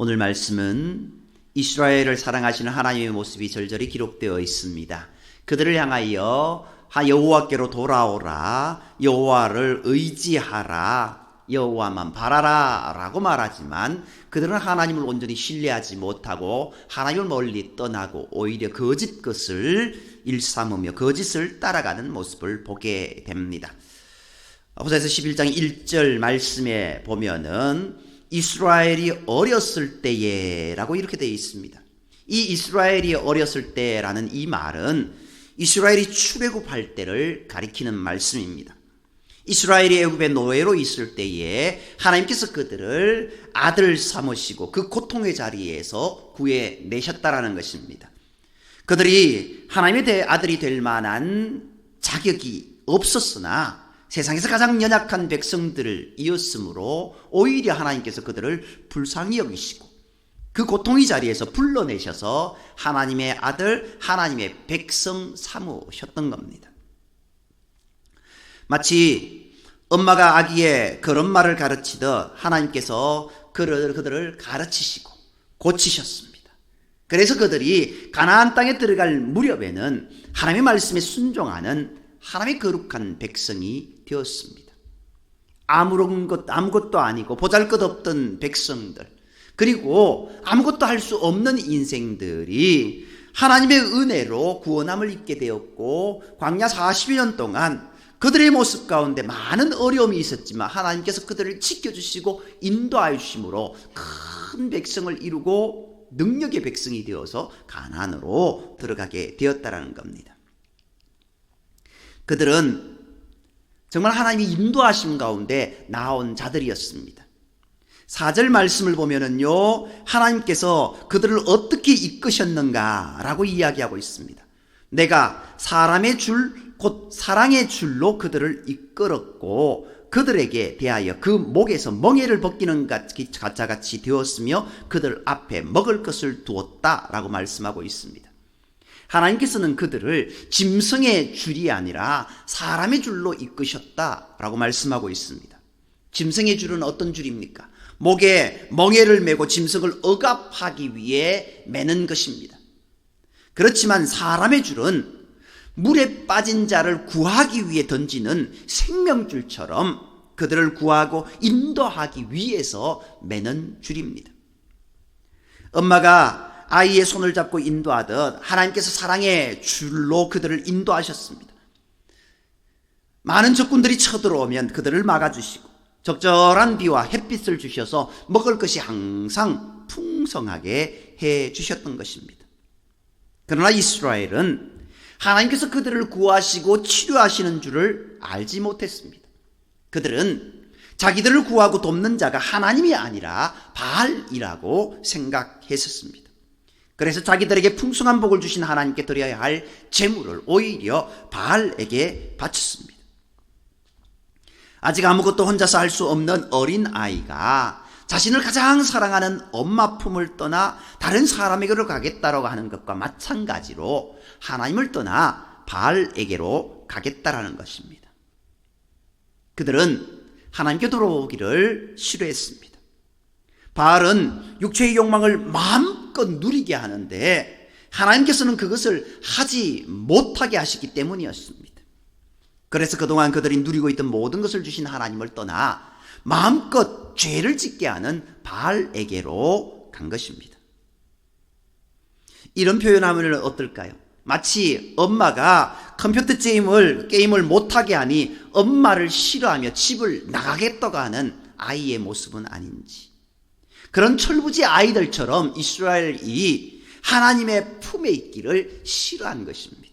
오늘 말씀은 이스라엘을 사랑하시는 하나님의 모습이 절절히 기록되어 있습니다. 그들을 향하여 여호와께로 돌아오라, 여호와를 의지하라, 여호와만 바라라 라고 말하지만 그들은 하나님을 온전히 신뢰하지 못하고 하나님을 멀리 떠나고 오히려 거짓 것을 일삼으며 거짓을 따라가는 모습을 보게 됩니다. 호세아서 11장 1절 말씀에 보면은 이스라엘이 어렸을 때에 라고 이렇게 되어 있습니다. 이 이스라엘이 어렸을 때라는 이 말은 이스라엘이 출애굽할 때를 가리키는 말씀입니다. 이스라엘이 애굽의 노예로 있을 때에 하나님께서 그들을 아들 삼으시고 그 고통의 자리에서 구해내셨다라는 것입니다. 그들이 하나님의 아들이 될 만한 자격이 없었으나 세상에서 가장 연약한 백성들이었으므로 오히려 하나님께서 그들을 불쌍히 여기시고 그 고통의 자리에서 불러내셔서 하나님의 아들, 하나님의 백성 삼으셨던 겁니다. 마치 엄마가 아기의 걸음마를 가르치듯 하나님께서 그들을 가르치시고 고치셨습니다. 그래서 그들이 가나안 땅에 들어갈 무렵에는 하나님의 말씀에 순종하는 하나님의 거룩한 백성이 되었습니다. 아무것도 아니고 보잘것없던 백성들, 그리고 아무것도 할 수 없는 인생들이 하나님의 은혜로 구원함을 입게 되었고 광야 40여 년 동안 그들의 모습 가운데 많은 어려움이 있었지만 하나님께서 그들을 지켜주시고 인도하여 주심으로 큰 백성을 이루고 능력의 백성이 되어서 가나안으로 들어가게 되었다는 겁니다. 그들은 정말 하나님이 인도하심 가운데 나온 자들이었습니다. 4절 말씀을 보면은요, 하나님께서 그들을 어떻게 이끄셨는가라고 이야기하고 있습니다. 내가 사람의 줄, 곧 사랑의 줄로 그들을 이끌었고 그들에게 대하여 그 목에서 멍에를 벗기는 가짜같이 되었으며 그들 앞에 먹을 것을 두었다라고 말씀하고 있습니다. 하나님께서는 그들을 짐승의 줄이 아니라 사람의 줄로 이끄셨다라고 말씀하고 있습니다. 짐승의 줄은 어떤 줄입니까? 목에 멍에를 메고 짐승을 억압하기 위해 매는 것입니다. 그렇지만 사람의 줄은 물에 빠진 자를 구하기 위해 던지는 생명줄처럼 그들을 구하고 인도하기 위해서 매는 줄입니다. 엄마가 아이의 손을 잡고 인도하듯 하나님께서 사랑의 줄로 그들을 인도하셨습니다. 많은 적군들이 쳐들어오면 그들을 막아주시고 적절한 비와 햇빛을 주셔서 먹을 것이 항상 풍성하게 해주셨던 것입니다. 그러나 이스라엘은 하나님께서 그들을 구하시고 치료하시는 줄을 알지 못했습니다. 그들은 자기들을 구하고 돕는 자가 하나님이 아니라 바알이라고 생각했었습니다. 그래서 자기들에게 풍성한 복을 주신 하나님께 드려야 할 재물을 오히려 바알에게 바쳤습니다. 아직 아무것도 혼자서 할 수 없는 어린 아이가 자신을 가장 사랑하는 엄마 품을 떠나 다른 사람에게로 가겠다라고 하는 것과 마찬가지로 하나님을 떠나 바알에게로 가겠다라는 것입니다. 그들은 하나님께 돌아오기를 싫어했습니다. 바알은 육체의 욕망을 마음껏 누리게 하는데 하나님께서는 그것을 하지 못하게 하시기 때문이었습니다. 그래서 그동안 그들이 누리고 있던 모든 것을 주신 하나님을 떠나 마음껏 죄를 짓게 하는 바알에게로 간 것입니다. 이런 표현하면 어떨까요? 마치 엄마가 컴퓨터 게임을 못하게 하니 엄마를 싫어하며 집을 나가겠다고 하는 아이의 모습은 아닌지, 그런 철부지 아이들처럼 이스라엘이 하나님의 품에 있기를 싫어한 것입니다.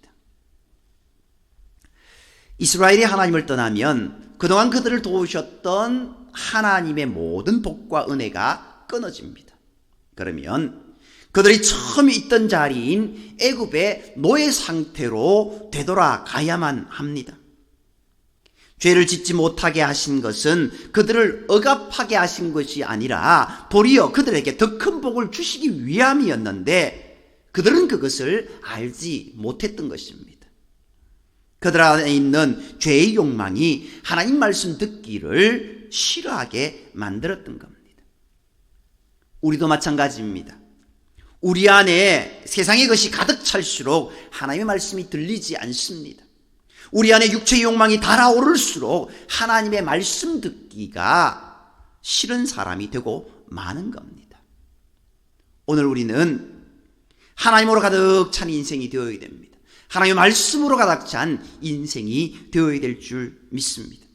이스라엘이 하나님을 떠나면 그동안 그들을 도우셨던 하나님의 모든 복과 은혜가 끊어집니다. 그러면 그들이 처음 있던 자리인 애굽의 노예 상태로 되돌아가야만 합니다. 죄를 짓지 못하게 하신 것은 그들을 억압하게 하신 것이 아니라 도리어 그들에게 더 큰 복을 주시기 위함이었는데 그들은 그것을 알지 못했던 것입니다. 그들 안에 있는 죄의 욕망이 하나님 말씀 듣기를 싫어하게 만들었던 겁니다. 우리도 마찬가지입니다. 우리 안에 세상의 것이 가득 찰수록 하나님의 말씀이 들리지 않습니다. 우리 안에 육체의 욕망이 달아오를수록 하나님의 말씀 듣기가 싫은 사람이 되고 마는 겁니다. 오늘 우리는 하나님으로 가득 찬 인생이 되어야 됩니다. 하나님의 말씀으로 가득 찬 인생이 되어야 될 줄 믿습니다.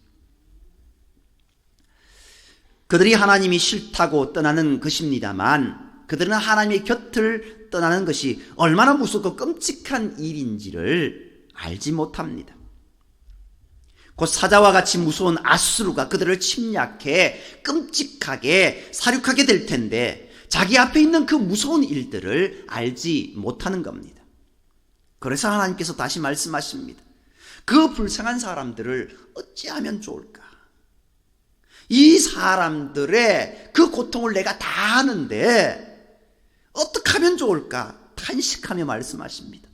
그들이 하나님이 싫다고 떠나는 것입니다만 그들은 하나님의 곁을 떠나는 것이 얼마나 무섭고 끔찍한 일인지를 알지 못합니다. 곧 사자와 같이 무서운 아수르가 그들을 침략해 끔찍하게 사륙하게 될 텐데 자기 앞에 있는 그 무서운 일들을 알지 못하는 겁니다. 그래서 하나님께서 다시 말씀하십니다. 그 불쌍한 사람들을 어찌하면 좋을까? 이 사람들의 그 고통을 내가 다 아는데 어떻게 하면 좋을까? 탄식하며 말씀하십니다.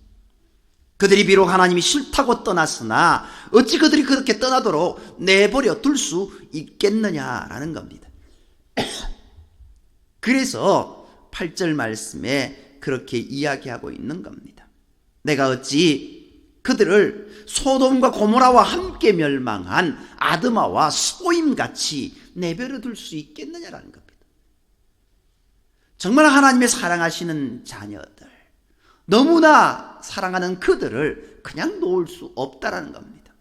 그들이 비록 하나님이 싫다고 떠났으나 어찌 그들이 그렇게 떠나도록 내버려 둘 수 있겠느냐라는 겁니다. 그래서 8절 말씀에 그렇게 이야기하고 있는 겁니다. 내가 어찌 그들을 소돔과 고모라와 함께 멸망한 아드마와 소임같이 내버려 둘 수 있겠느냐라는 겁니다. 정말 하나님의 사랑하시는 자녀들, 너무나 사랑하는 그들을 그냥 놓을 수 없다라는 겁니다.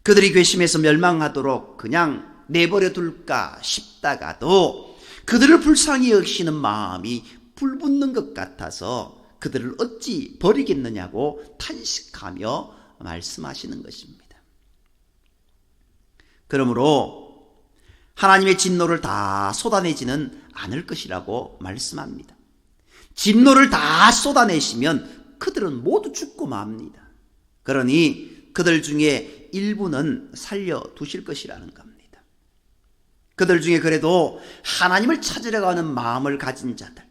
그들이 괘씸해서 멸망하도록 그냥 내버려 둘까 싶다가도 그들을 불쌍히 여기시는 마음이 불붙는 것 같아서 그들을 어찌 버리겠느냐고 탄식하며 말씀하시는 것입니다. 그러므로 하나님의 진노를 다 쏟아내지는 않을 것이라고 말씀합니다. 진노를 다 쏟아내시면 그들은 모두 죽고 맙니다. 그러니 그들 중에 일부는 살려두실 것이라는 겁니다. 그들 중에 그래도 하나님을 찾으려고 하는 마음을 가진 자들,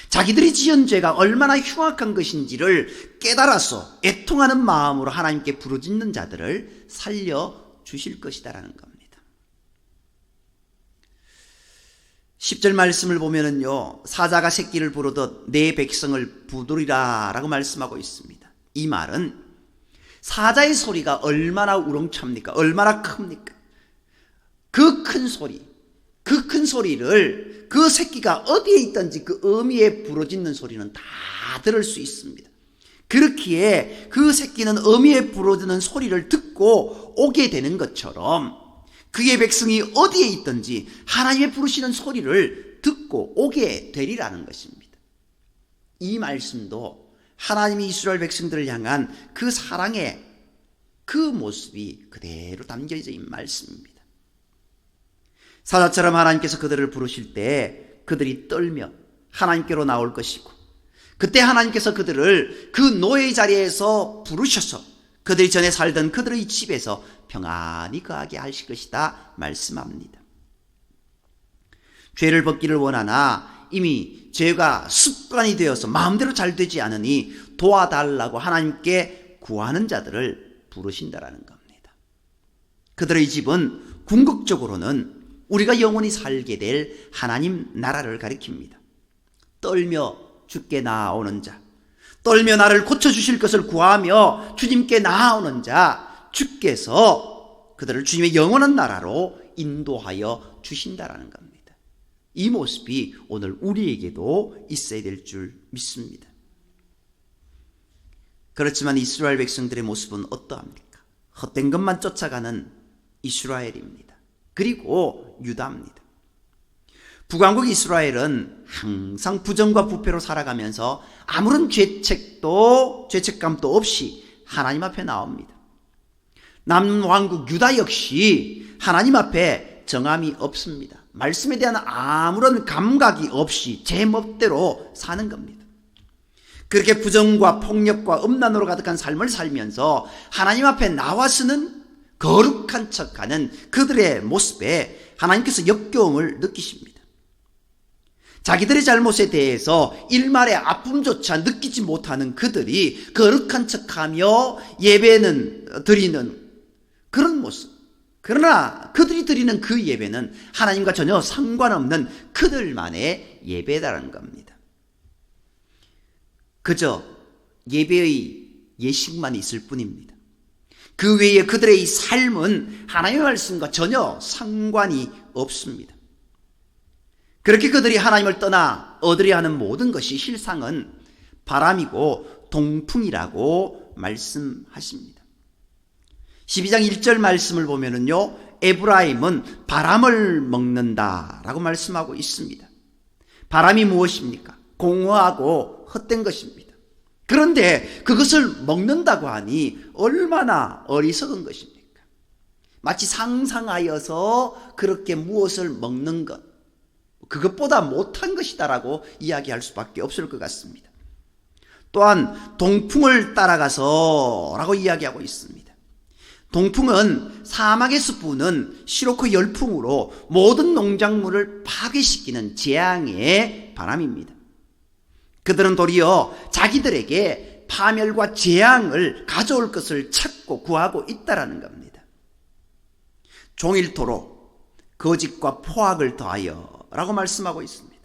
자기들이 지은 죄가 얼마나 흉악한 것인지를 깨달아서 애통하는 마음으로 하나님께 부르짖는 자들을 살려주실 것이다라는 겁니다. 10절 말씀을 보면은요, 사자가 새끼를 부르듯 내 백성을 부르리라 라고 말씀하고 있습니다. 이 말은 사자의 소리가 얼마나 우렁찹니까? 얼마나 큽니까? 그 큰 소리를 그 새끼가 어디에 있든지 그 어미에 부르짖는 소리는 다 들을 수 있습니다. 그렇기에 그 새끼는 어미에 부르짖는 소리를 듣고 오게 되는 것처럼 그의 백성이 어디에 있든지 하나님의 부르시는 소리를 듣고 오게 되리라는 것입니다. 이 말씀도 하나님이 이스라엘 백성들을 향한 그 사랑의 그 모습이 그대로 담겨져 있는 말씀입니다. 사자처럼 하나님께서 그들을 부르실 때 그들이 떨며 하나님께로 나올 것이고, 그때 하나님께서 그들을 그 노예의 자리에서 부르셔서 그들이 전에 살던 그들의 집에서 평안히 거하게 하실 것이다 말씀합니다. 죄를 벗기를 원하나 이미 죄가 습관이 되어서 마음대로 잘 되지 않으니 도와달라고 하나님께 구하는 자들을 부르신다라는 겁니다. 그들의 집은 궁극적으로는 우리가 영원히 살게 될 하나님 나라를 가리킵니다. 떨며 주께 나아오는 자, 떨며 나를 고쳐주실 것을 구하며 주님께 나아오는 자, 주께서 그들을 주님의 영원한 나라로 인도하여 주신다라는 겁니다. 이 모습이 오늘 우리에게도 있어야 될 줄 믿습니다. 그렇지만 이스라엘 백성들의 모습은 어떠합니까? 헛된 것만 쫓아가는 이스라엘입니다. 그리고 유다입니다. 북왕국 이스라엘은 항상 부정과 부패로 살아가면서 아무런 죄책감도 없이 하나님 앞에 나옵니다. 남왕국 유다 역시 하나님 앞에 정함이 없습니다. 말씀에 대한 아무런 감각이 없이 제 멋대로 사는 겁니다. 그렇게 부정과 폭력과 음란으로 가득한 삶을 살면서 하나님 앞에 나와서는 거룩한 척하는 그들의 모습에 하나님께서 역겨움을 느끼십니다. 자기들의 잘못에 대해서 일말의 아픔조차 느끼지 못하는 그들이 거룩한 척하며 예배는 드리는 그런 모습, 그러나 그들이 드리는 그 예배는 하나님과 전혀 상관없는 그들만의 예배다라는 겁니다. 그저 예배의 예식만 있을 뿐입니다. 그 외에 그들의 이 삶은 하나님의 말씀과 전혀 상관이 없습니다. 그렇게 그들이 하나님을 떠나 얻으려 하는 모든 것이 실상은 바람이고 동풍이라고 말씀하십니다. 12장 1절 말씀을 보면은요, 에브라임은 바람을 먹는다라고 말씀하고 있습니다. 바람이 무엇입니까? 공허하고 헛된 것입니다. 그런데 그것을 먹는다고 하니 얼마나 어리석은 것입니까? 마치 상상하여서 그렇게 무엇을 먹는 것, 그것보다 못한 것이다라고 이야기할 수밖에 없을 것 같습니다. 또한 동풍을 따라가서 라고 이야기하고 있습니다. 동풍은 사막에서 부는 시로크 열풍으로 모든 농작물을 파괴시키는 재앙의 바람입니다. 그들은 도리어 자기들에게 파멸과 재앙을 가져올 것을 찾고 구하고 있다라는 겁니다. 종일토록 거짓과 포악을 더하여 라고 말씀하고 있습니다.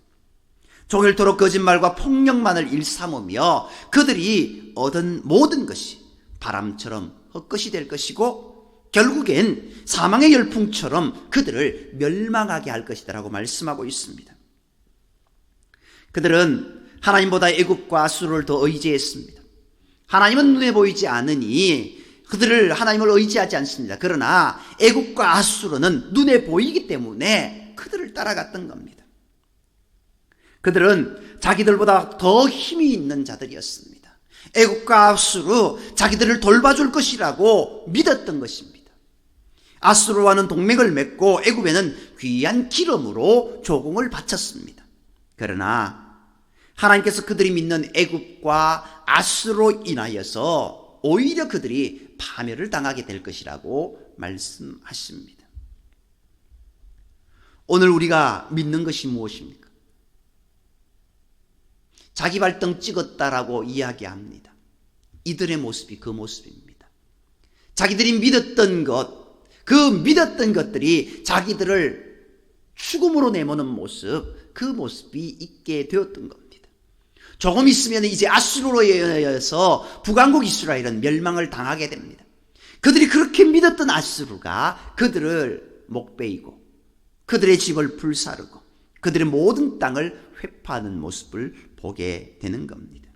종일토록 거짓말과 폭력만을 일삼으며 그들이 얻은 모든 것이 바람처럼 헛것이 될 것이고 결국엔 사망의 열풍처럼 그들을 멸망하게 할 것이다 라고 말씀하고 있습니다. 그들은 하나님보다 애굽과 아수르를 더 의지했습니다. 하나님은 눈에 보이지 않으니 그들을 하나님을 의지하지 않습니다. 그러나 애굽과 아수르는 눈에 보이기 때문에 그들을 따라갔던 겁니다. 그들은 자기들보다 더 힘이 있는 자들이었습니다. 애굽과 아수르 자기들을 돌봐줄 것이라고 믿었던 것입니다. 아수르와는 동맹을 맺고 애굽에는 귀한 기름으로 조공을 바쳤습니다. 그러나 하나님께서 그들이 믿는 애굽과 아수르로 인하여서 오히려 그들이 파멸을 당하게 될 것이라고 말씀하십니다. 오늘 우리가 믿는 것이 무엇입니까? 자기 발등 찍었다라고 이야기합니다. 이들의 모습이 그 모습입니다. 자기들이 믿었던 것, 그 믿었던 것들이 자기들을 죽음으로 내모는 모습, 그 모습이 있게 되었던 겁니다. 조금 있으면 이제 아수르로 인하여서 북왕국 이스라엘은 멸망을 당하게 됩니다. 그들이 그렇게 믿었던 아수르가 그들을 목베이고 그들의 집을 불사르고 그들의 모든 땅을 회파하는 모습을 보게 되는 겁니다.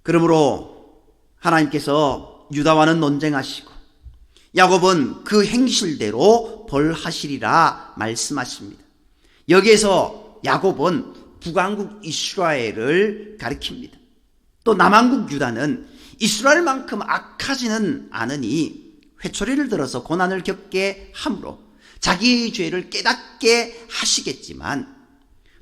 그러므로 하나님께서 유다와는 논쟁하시고 야곱은 그 행실대로 벌하시리라 말씀하십니다. 여기에서 야곱은 북왕국 이스라엘을 가리킵니다. 또 남왕국 유다는 이스라엘만큼 악하지는 않으니 회초리를 들어서 고난을 겪게 함으로 자기의 죄를 깨닫게 하시겠지만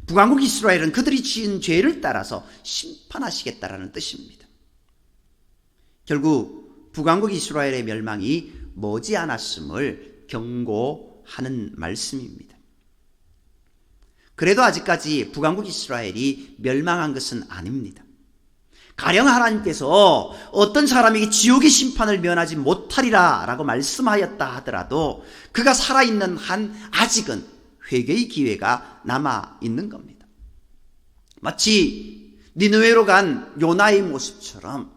북왕국 이스라엘은 그들이 지은 죄를 따라서 심판하시겠다라는 뜻입니다. 결국 북왕국 이스라엘의 멸망이 머지않았음을 경고하는 말씀입니다. 그래도 아직까지 북왕국 이스라엘이 멸망한 것은 아닙니다. 가령 하나님께서 어떤 사람에게 지옥의 심판을 면하지 못하리라 라고 말씀하였다 하더라도 그가 살아있는 한 아직은 회개의 기회가 남아있는 겁니다. 마치 니느웨로 간 요나의 모습처럼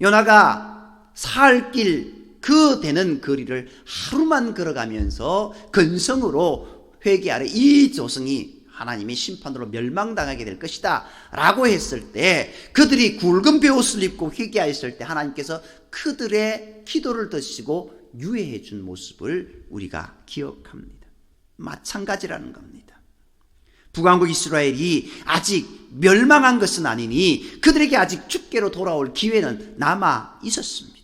요나가 살 길 그 되는 거리를 하루만 걸어가면서 근성으로 회개하래 이 조성이 하나님의 심판으로 멸망당하게 될 것이다 라고 했을 때 그들이 굵은 베옷을 입고 회개하였을 때 하나님께서 그들의 기도를 드시고 유예해 준 모습을 우리가 기억합니다. 마찬가지라는 겁니다. 북왕국 이스라엘이 아직 멸망한 것은 아니니 그들에게 아직 주께로 돌아올 기회는 남아 있었습니다.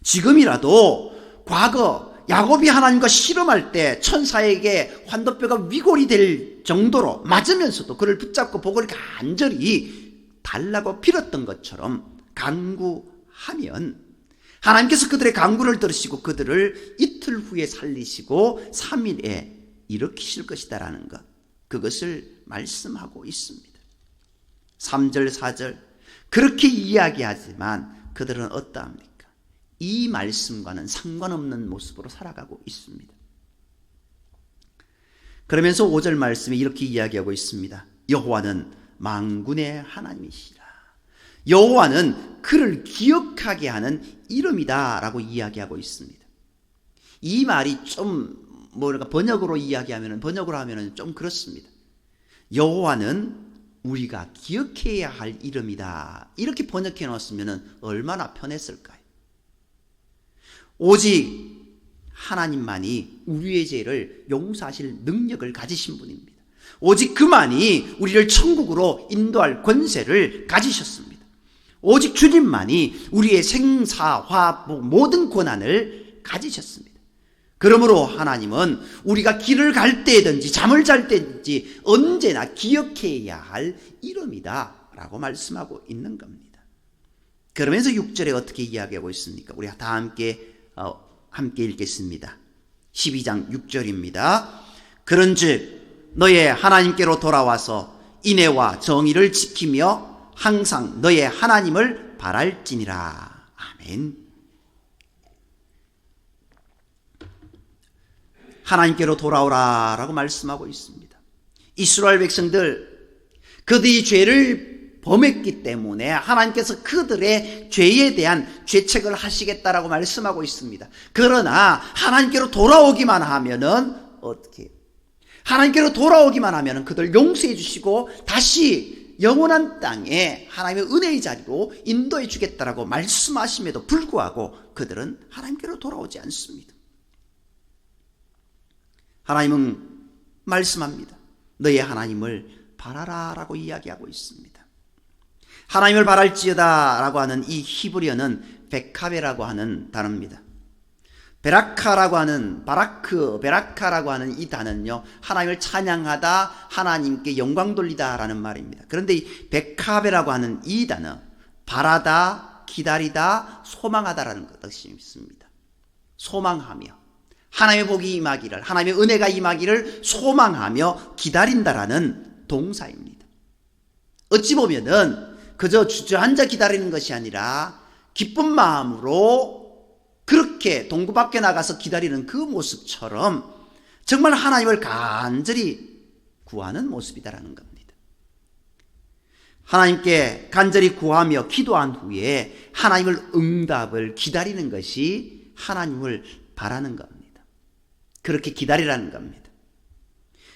지금이라도 과거 야곱이 하나님과 씨름할 때 천사에게 환도뼈가 위골이 될 정도로 맞으면서도 그를 붙잡고 복을 간절히 달라고 빌었던 것처럼 간구하면 하나님께서 그들의 간구를 들으시고 그들을 이틀 후에 살리시고 3일에 일으키실 것이다라는 것, 그것을 말씀하고 있습니다. 3절 4절 그렇게 이야기하지만 그들은 어떠합니까? 이 말씀과는 상관없는 모습으로 살아가고 있습니다. 그러면서 5절 말씀에 이렇게 이야기하고 있습니다. 여호와는 만군의 하나님이시라. 여호와는 그를 기억하게 하는 이름이다 라고 이야기하고 있습니다. 이 말이 좀 번역으로 하면 좀 그렇습니다. 여호와는 우리가 기억해야 할 이름이다. 이렇게 번역해 놓았으면 얼마나 편했을까요? 오직 하나님만이 우리의 죄를 용서하실 능력을 가지신 분입니다. 오직 그만이 우리를 천국으로 인도할 권세를 가지셨습니다. 오직 주님만이 우리의 생사, 화복 모든 권한을 가지셨습니다. 그러므로 하나님은 우리가 길을 갈 때든지 잠을 잘 때든지 언제나 기억해야 할 이름이다 라고 말씀하고 있는 겁니다. 그러면서 6절에 어떻게 이야기하고 있습니까? 우리 다 함께 읽겠습니다. 12장 6절입니다. 그런즉 너의 하나님께로 돌아와서 인애와 정의를 지키며 항상 너의 하나님을 바랄지니라. 아멘. 하나님께로 돌아오라 라고 말씀하고 있습니다. 이스라엘 백성들, 그들이 죄를 범했기 때문에 하나님께서 그들의 죄에 대한 죄책을 하시겠다라고 말씀하고 있습니다. 그러나 하나님께로 돌아오기만 하면은 어떻게? 하나님께로 돌아오기만 하면은 그들 용서해 주시고 다시 영원한 땅에 하나님의 은혜의 자리로 인도해 주겠다라고 말씀하심에도 불구하고 그들은 하나님께로 돌아오지 않습니다. 하나님은 말씀합니다. 너의 하나님을 바라라 라고 이야기하고 있습니다. 하나님을 바랄지어다 라고 하는 이 히브리어는 베카베라고 하는 단어입니다. 베라카라고 하는 베라카라고 하는 이 단어는요, 하나님을 찬양하다, 하나님께 영광 돌리다 라는 말입니다. 그런데 이 베카베라고 하는 이 단어, 바라다, 기다리다, 소망하다라는 뜻이 있습니다. 소망하며 하나님의 복이 임하기를, 하나님의 은혜가 임하기를 소망하며 기다린다라는 동사입니다. 어찌 보면은 그저 주저앉아 기다리는 것이 아니라 기쁜 마음으로 그렇게 동구 밖에 나가서 기다리는 그 모습처럼 정말 하나님을 간절히 구하는 모습이다라는 겁니다. 하나님께 간절히 구하며 기도한 후에 하나님을 응답을 기다리는 것이 하나님을 바라는 겁니다. 그렇게 기다리라는 겁니다.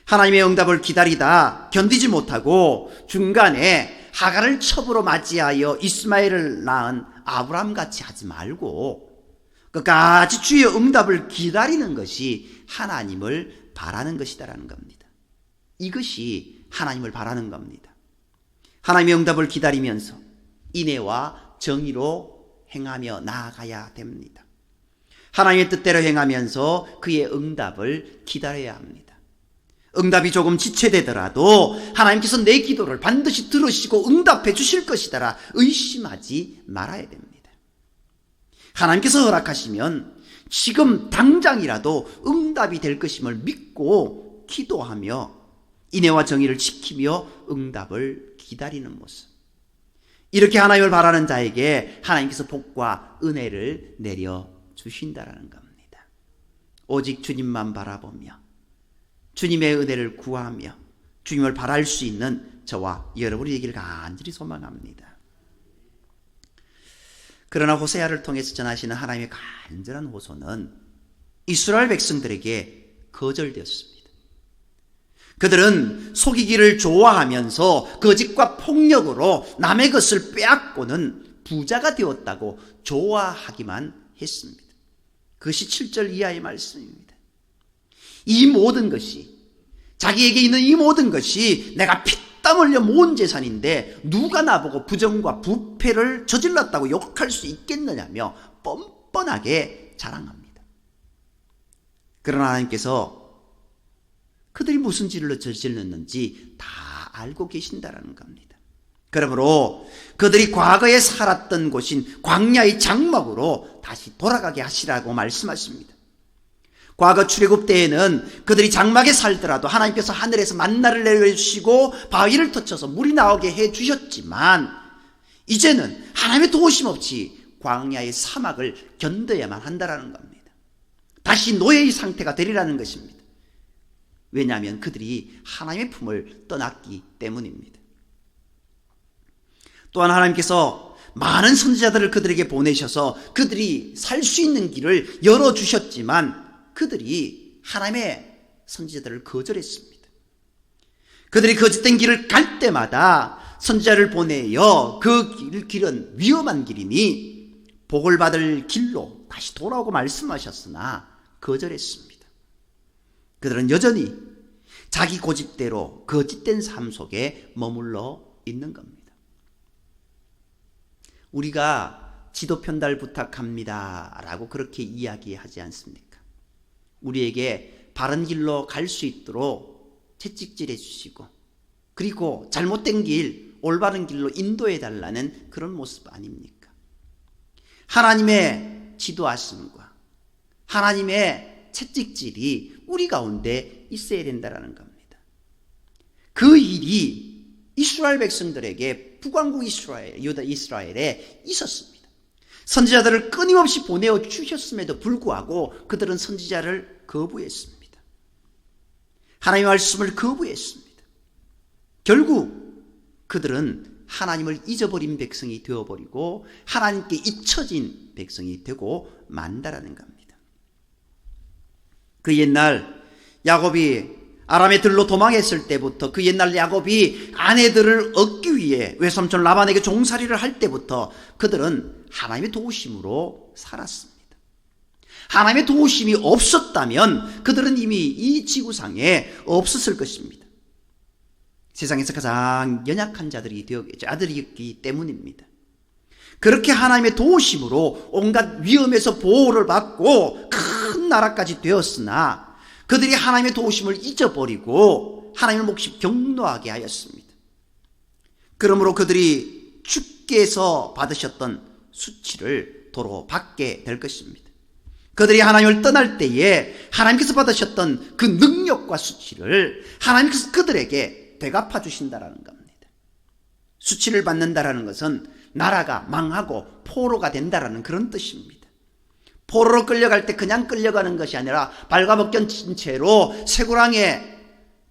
하나님의 응답을 기다리다 견디지 못하고 중간에 하갈을 첩으로 맞이하여 이스마엘을 낳은 아브람같이 하지 말고 끝까지 주의 응답을 기다리는 것이 하나님을 바라는 것이다라는 겁니다. 이것이 하나님을 바라는 겁니다. 하나님의 응답을 기다리면서 인애와 정의로 행하며 나아가야 됩니다. 하나님의 뜻대로 행하면서 그의 응답을 기다려야 합니다. 응답이 조금 지체되더라도 하나님께서 내 기도를 반드시 들으시고 응답해 주실 것이다라 의심하지 말아야 됩니다. 하나님께서 허락하시면 지금 당장이라도 응답이 될 것임을 믿고 기도하며 인애와 정의를 지키며 응답을 기다리는 모습. 이렇게 하나님을 바라는 자에게 하나님께서 복과 은혜를 내려주신다라는 겁니다. 오직 주님만 바라보며 주님의 은혜를 구하며 주님을 바랄 수 있는 저와 여러분이 되기를 간절히 소망합니다. 그러나 호세아를 통해서 전하시는 하나님의 간절한 호소는 이스라엘 백성들에게 거절되었습니다. 그들은 속이기를 좋아하면서 거짓과 폭력으로 남의 것을 빼앗고는 부자가 되었다고 좋아하기만 했습니다. 그것이 7절 이하의 말씀입니다. 이 모든 것이, 자기에게 있는 이 모든 것이 내가 피땀 흘려 모은 재산인데 누가 나보고 부정과 부패를 저질렀다고 욕할 수 있겠느냐며 뻔뻔하게 자랑합니다. 그러나 하나님께서 그들이 무슨 죄를 저질렀는지 다 알고 계신다라는 겁니다. 그러므로 그들이 과거에 살았던 곳인 광야의 장막으로 다시 돌아가게 하시라고 말씀하십니다. 과거 출애굽 때에는 그들이 장막에 살더라도 하나님께서 하늘에서 만나를 내려주시고 바위를 터쳐서 물이 나오게 해주셨지만 이제는 하나님의 도우심 없이 광야의 사막을 견뎌야만 한다라는 겁니다. 다시 노예의 상태가 되리라는 것입니다. 왜냐하면 그들이 하나님의 품을 떠났기 때문입니다. 또한 하나님께서 많은 선지자들을 그들에게 보내셔서 그들이 살 수 있는 길을 열어주셨지만 그들이 하나님의 선지자들을 거절했습니다. 그들이 거짓된 길을 갈 때마다 선지자를 보내어 그 길은 위험한 길이니 복을 받을 길로 다시 돌아오고 말씀하셨으나 거절했습니다. 그들은 여전히 자기 고집대로 거짓된 삶 속에 머물러 있는 겁니다. 우리가 지도 편달 부탁합니다 라고 그렇게 이야기하지 않습니까? 우리에게 바른 길로 갈 수 있도록 채찍질해 주시고 그리고 잘못된 길, 올바른 길로 인도해 달라는 그런 모습 아닙니까? 하나님의 지도하심과 하나님의 채찍질이 우리 가운데 있어야 된다는 겁니다. 그 일이 이스라엘 백성들에게 북왕국 유다 이스라엘에 있었습니다. 선지자들을 끊임없이 보내어 주셨음에도 불구하고 그들은 선지자를 거부했습니다. 하나님의 말씀을 거부했습니다. 결국 그들은 하나님을 잊어버린 백성이 되어버리고 하나님께 잊혀진 백성이 되고 만다라는 겁니다. 그 옛날 야곱이 아람에 들로 도망했을 때부터 그 옛날 야곱이 아내들을 얻기 위해 외삼촌 라반에게 종살이를 할 때부터 그들은 하나님의 도우심으로 살았습니다. 하나님의 도우심이 없었다면 그들은 이미 이 지구상에 없었을 것입니다. 세상에서 가장 연약한 아들이었기 때문입니다. 그렇게 하나님의 도우심으로 온갖 위험에서 보호를 받고 큰 나라까지 되었으나 그들이 하나님의 도우심을 잊어버리고 하나님을 몹시 경노하게 하였습니다. 그러므로 그들이 주께서 받으셨던 수치를 도로 받게 될 것입니다. 그들이 하나님을 떠날 때에 하나님께서 받으셨던 그 능력과 수치를 하나님께서 그들에게 되갚아 주신다라는 겁니다. 수치를 받는다라는 것은 나라가 망하고 포로가 된다라는 그런 뜻입니다. 포로로 끌려갈 때 그냥 끌려가는 것이 아니라 발가벗겨진 채로 쇠고랑에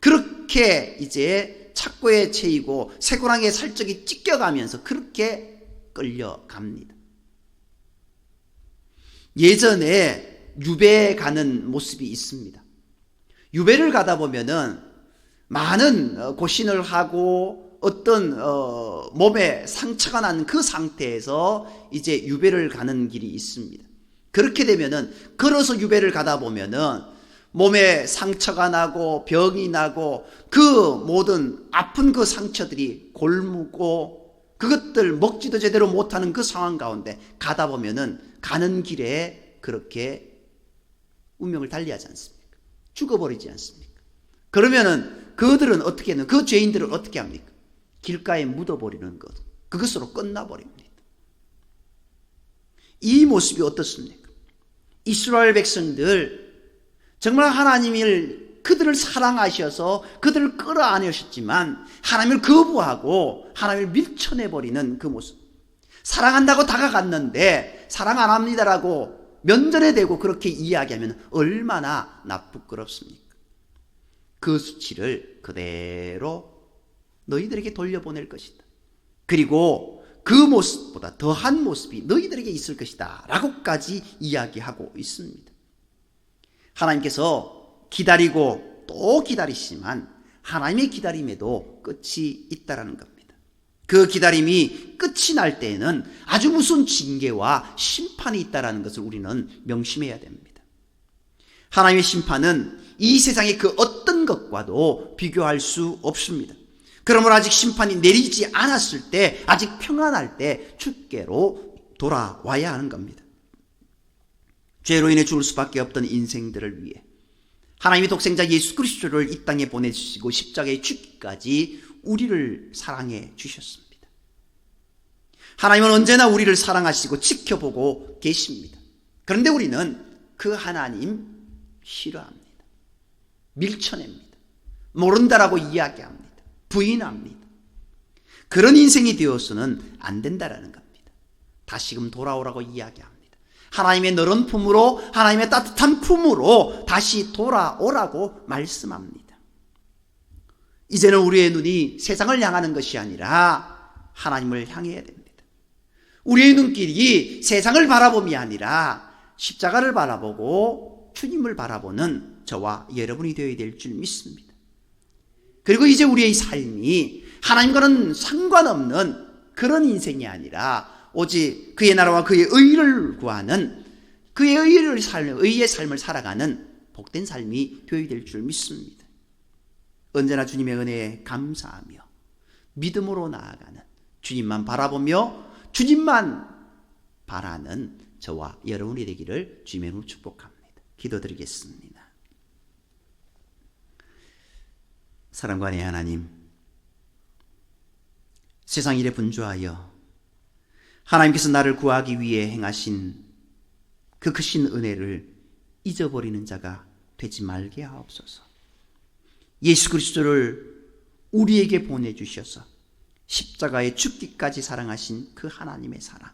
그렇게 이제 착고에 채이고 쇠고랑에 살적이 찢겨가면서 그렇게 끌려갑니다. 예전에 유배에 가는 모습이 있습니다. 유배를 가다 보면은 많은 고신을 하고 어떤 몸에 상처가 난 그 상태에서 이제 유배를 가는 길이 있습니다. 그렇게 되면은 걸어서 유배를 가다 보면은 몸에 상처가 나고 병이 나고 그 모든 아픈 그 상처들이 골무고 그것들 먹지도 제대로 못하는 그 상황 가운데 가다 보면은 가는 길에 그렇게 운명을 달리하지 않습니까? 죽어버리지 않습니까? 그러면은 그들은 어떻게 하는, 그 죄인들은 어떻게 합니까? 길가에 묻어버리는 것, 그것으로 끝나버립니다. 이 모습이 어떻습니까? 이스라엘 백성들 정말 하나님을 그들을 사랑하셔서 그들을 끌어안으셨지만 하나님을 거부하고 하나님을 밀쳐내버리는 그 모습. 사랑한다고 다가갔는데 사랑 안 합니다라고 면전에 대고 그렇게 이야기하면 얼마나 부끄럽습니까? 그 수치를 그대로 너희들에게 돌려보낼 것이다. 그리고 그 모습보다 더한 모습이 너희들에게 있을 것이다 라고까지 이야기하고 있습니다. 하나님께서 기다리고 또 기다리시지만 하나님의 기다림에도 끝이 있다는 겁니다. 그 기다림이 끝이 날 때에는 아주 무서운 징계와 심판이 있다는 것을 우리는 명심해야 됩니다. 하나님의 심판은 이 세상의 그 어떤 것과도 비교할 수 없습니다. 그러므로 아직 심판이 내리지 않았을 때, 아직 평안할 때 주께로 돌아와야 하는 겁니다. 죄로 인해 죽을 수밖에 없던 인생들을 위해 하나님의 독생자 예수 그리스도를 이 땅에 보내주시고 십자가에 죽기까지 우리를 사랑해 주셨습니다. 하나님은 언제나 우리를 사랑하시고 지켜보고 계십니다. 그런데 우리는 그 하나님 싫어합니다. 밀쳐냅니다. 모른다라고 이야기합니다. 부인합니다. 그런 인생이 되어서는 안 된다라는 겁니다. 다시금 돌아오라고 이야기합니다. 하나님의 너른 품으로, 하나님의 따뜻한 품으로 다시 돌아오라고 말씀합니다. 이제는 우리의 눈이 세상을 향하는 것이 아니라 하나님을 향해야 됩니다. 우리의 눈길이 세상을 바라봄이 아니라 십자가를 바라보고 주님을 바라보는 저와 여러분이 되어야 될 줄 믿습니다. 그리고 이제 우리의 삶이 하나님과는 상관없는 그런 인생이 아니라 오직 그의 나라와 그의 의를 구하는, 그의 의의 삶을 살아가는 복된 삶이 되어야 될 줄 믿습니다. 언제나 주님의 은혜에 감사하며 믿음으로 나아가는, 주님만 바라보며 주님만 바라는 저와 여러분이 되기를 주님의 이름으로 축복합니다. 기도드리겠습니다. 사랑과 하나님, 세상 일에 분주하여 하나님께서 나를 구하기 위해 행하신 그 크신 은혜를 잊어버리는 자가 되지 말게 하옵소서. 예수 그리스도를 우리에게 보내주셔서 십자가에 죽기까지 사랑하신 그 하나님의 사랑,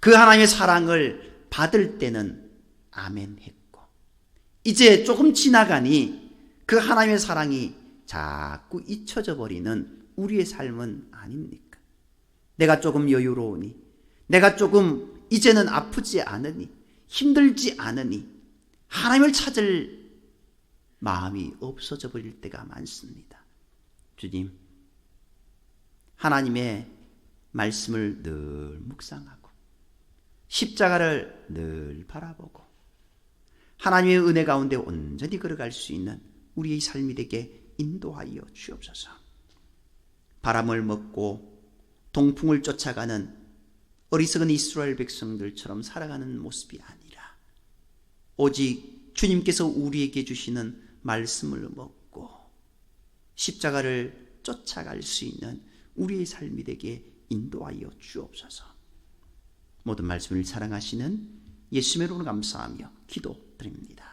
그 하나님의 사랑을 받을 때는 아멘 했고, 이제 조금 지나가니 그 하나님의 사랑이 자꾸 잊혀져 버리는 우리의 삶은 아닙니까? 내가 조금 여유로우니, 내가 조금 이제는 아프지 않으니, 힘들지 않으니 하나님을 찾을 마음이 없어져 버릴 때가 많습니다. 주님, 하나님의 말씀을 늘 묵상하고 십자가를 늘 바라보고 하나님의 은혜 가운데 온전히 걸어갈 수 있는 우리의 삶이 되게 인도하여 주옵소서. 바람을 먹고 동풍을 쫓아가는 어리석은 이스라엘 백성들처럼 살아가는 모습이 아니라 오직 주님께서 우리에게 주시는 말씀을 먹고 십자가를 쫓아갈 수 있는 우리의 삶이 되게 인도하여 주옵소서. 모든 말씀을 사랑하시는 예수님으로 감사하며 기도드립니다.